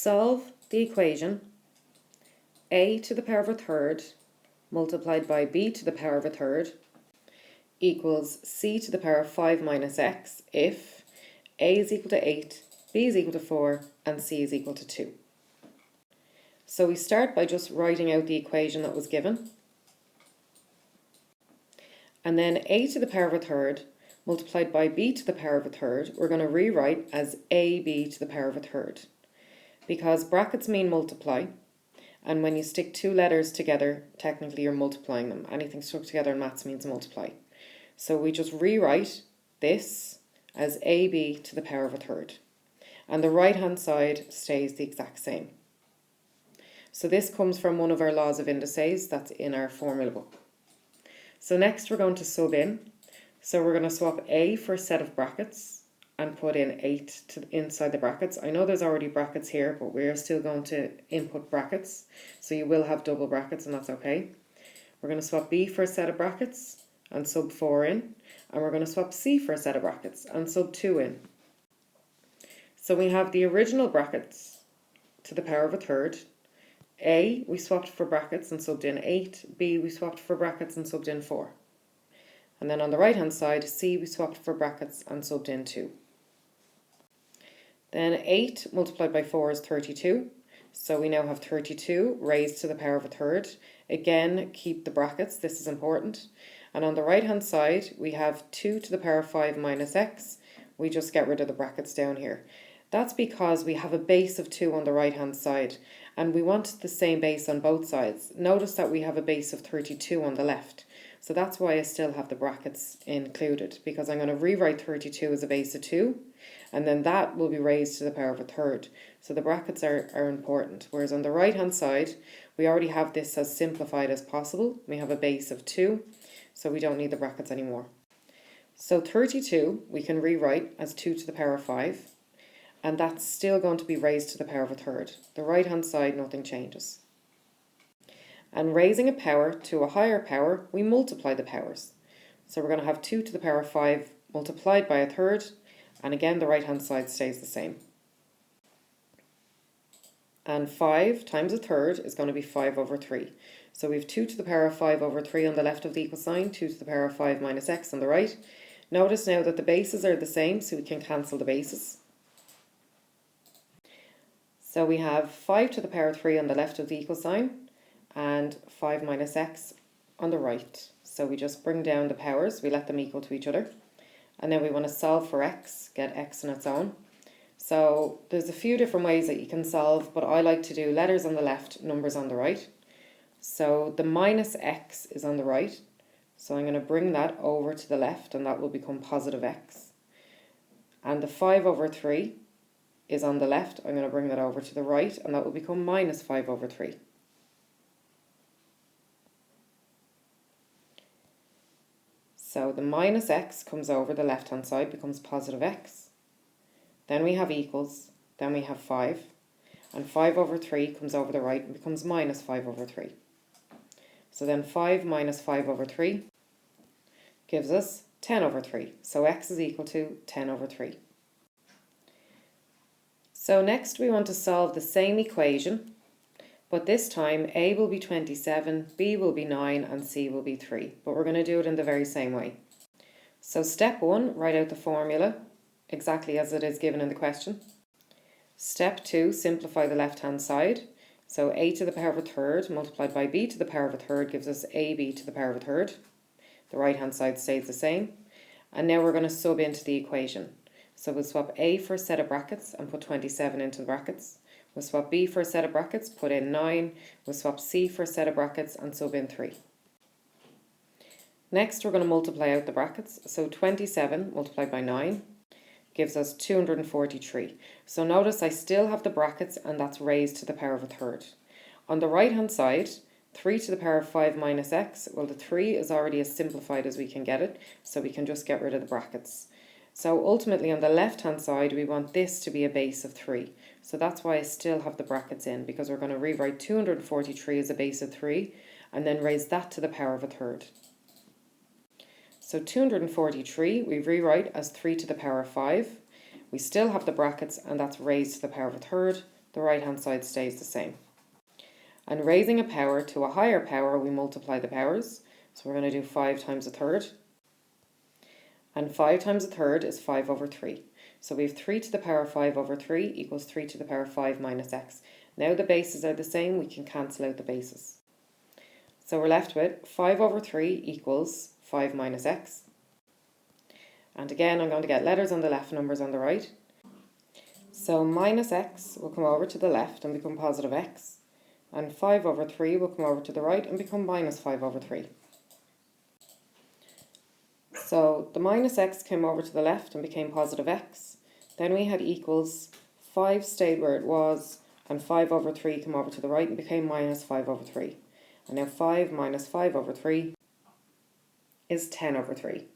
Solve the equation a to the power of a third multiplied by b to the power of a third equals c to the power of 5 minus x if a is equal to 8, b is equal to 4, and c is equal to 2. So we start by just writing out the equation that was given. And then a to the power of a third multiplied by b to the power of a third, we're going to rewrite as ab to the power of a third. Because brackets mean multiply, and when you stick two letters together, technically you're multiplying them. Anything stuck together in maths means multiply. So we just rewrite this as ab to the power of a third. And the right hand side stays the exact same. So this comes from one of our laws of indices that's in our formula book. So next we're going to sub in. So we're going to swap a for a set of brackets and put in 8 inside the brackets. I know there's already brackets here, but we're still going to input brackets. So you will have double brackets, and that's okay. We're going to swap b for a set of brackets and sub 4 in. And we're going to swap c for a set of brackets and sub 2 in. So we have the original brackets to the power of a third. A, we swapped for brackets and subbed in 8. B, we swapped for brackets and subbed in 4. And then on the right hand side, C, we swapped for brackets and subbed in 2. Then 8 multiplied by 4 is 32. So we now have 32 raised to the power of a third. Again, keep the brackets, this is important. And on the right hand side, we have 2 to the power of 5 minus x. We just get rid of the brackets down here. That's because we have a base of 2 on the right hand side, and we want the same base on both sides. Notice that we have a base of 32 on the left. So that's why I still have the brackets included, because I'm going to rewrite 32 as a base of 2, and then that will be raised to the power of a third. So the brackets are important. Whereas on the right hand side, we already have this as simplified as possible. We have a base of 2, so we don't need the brackets anymore. So 32 we can rewrite as 2 to the power of 5. And that's still going to be raised to the power of a third. The right hand side, nothing changes. And raising a power to a higher power, we multiply the powers. So we're going to have 2 to the power of 5 multiplied by a third, and again the right hand side stays the same. And 5 times a third is going to be 5 over 3. So we have 2 to the power of 5 over 3 on the left of the equal sign, 2 to the power of 5 minus x on the right. Notice now that the bases are the same, so we can cancel the bases. So we have 5 to the power of 3 on the left of the equal sign and 5 minus x on the right. So we just bring down the powers, we let them equal to each other. And then we want to solve for x, get x on its own. So there's a few different ways that you can solve, but I like to do letters on the left, numbers on the right. So the minus x is on the right. So I'm going to bring that over to the left, and that will become positive x. And the 5 over 3 is on the left. I'm going to bring that over to the right, and that will become minus 5 over 3. So the minus x comes over the left hand side, becomes positive x. Then we have equals, then we have 5. And 5 over 3 comes over the right and becomes minus 5 over 3. So then 5 minus 5 over 3 gives us 10 over 3. So x is equal to 10 over 3. So next we want to solve the same equation, but this time a will be 27, b will be 9, and c will be 3. But we're going to do it in the very same way. So step 1, write out the formula exactly as it is given in the question. Step 2, simplify the left hand side. So a to the power of a third multiplied by b to the power of a third gives us ab to the power of a third. The right hand side stays the same. And now we're going to sub into the equation. So we'll swap a for a set of brackets and put 27 into the brackets. We'll swap b for a set of brackets, put in 9. We'll swap c for a set of brackets and sub in 3. Next we're going to multiply out the brackets. So 27 multiplied by 9 gives us 243. So notice I still have the brackets, and that's raised to the power of a third. On the right hand side, 3 to the power of 5 minus x, well the 3 is already as simplified as we can get it, so we can just get rid of the brackets. So ultimately on the left hand side we want this to be a base of 3. So that's why I still have the brackets in, because we're going to rewrite 243 as a base of 3 and then raise that to the power of a third. So 243 we rewrite as 3 to the power of 5. We still have the brackets, and that's raised to the power of a third. the right hand side stays the same. And raising a power to a higher power, we multiply the powers. So we're going to do 5 times a third. And 5 times a third is 5 over 3. So we have 3 to the power 5 over 3 equals 3 to the power 5 minus x. Now the bases are the same, we can cancel out the bases. So we're left with 5 over 3 equals 5 minus x. And again, I'm going to get letters on the left, numbers on the right. So minus x will come over to the left and become positive x. And 5 over 3 will come over to the right and become minus 5 over 3. So the minus x came over to the left and became positive x. Then we had equals, 5 stayed where it was, and 5 over 3 came over to the right and became minus 5 over 3. And now 5 minus 5 over 3 is 10 over 3.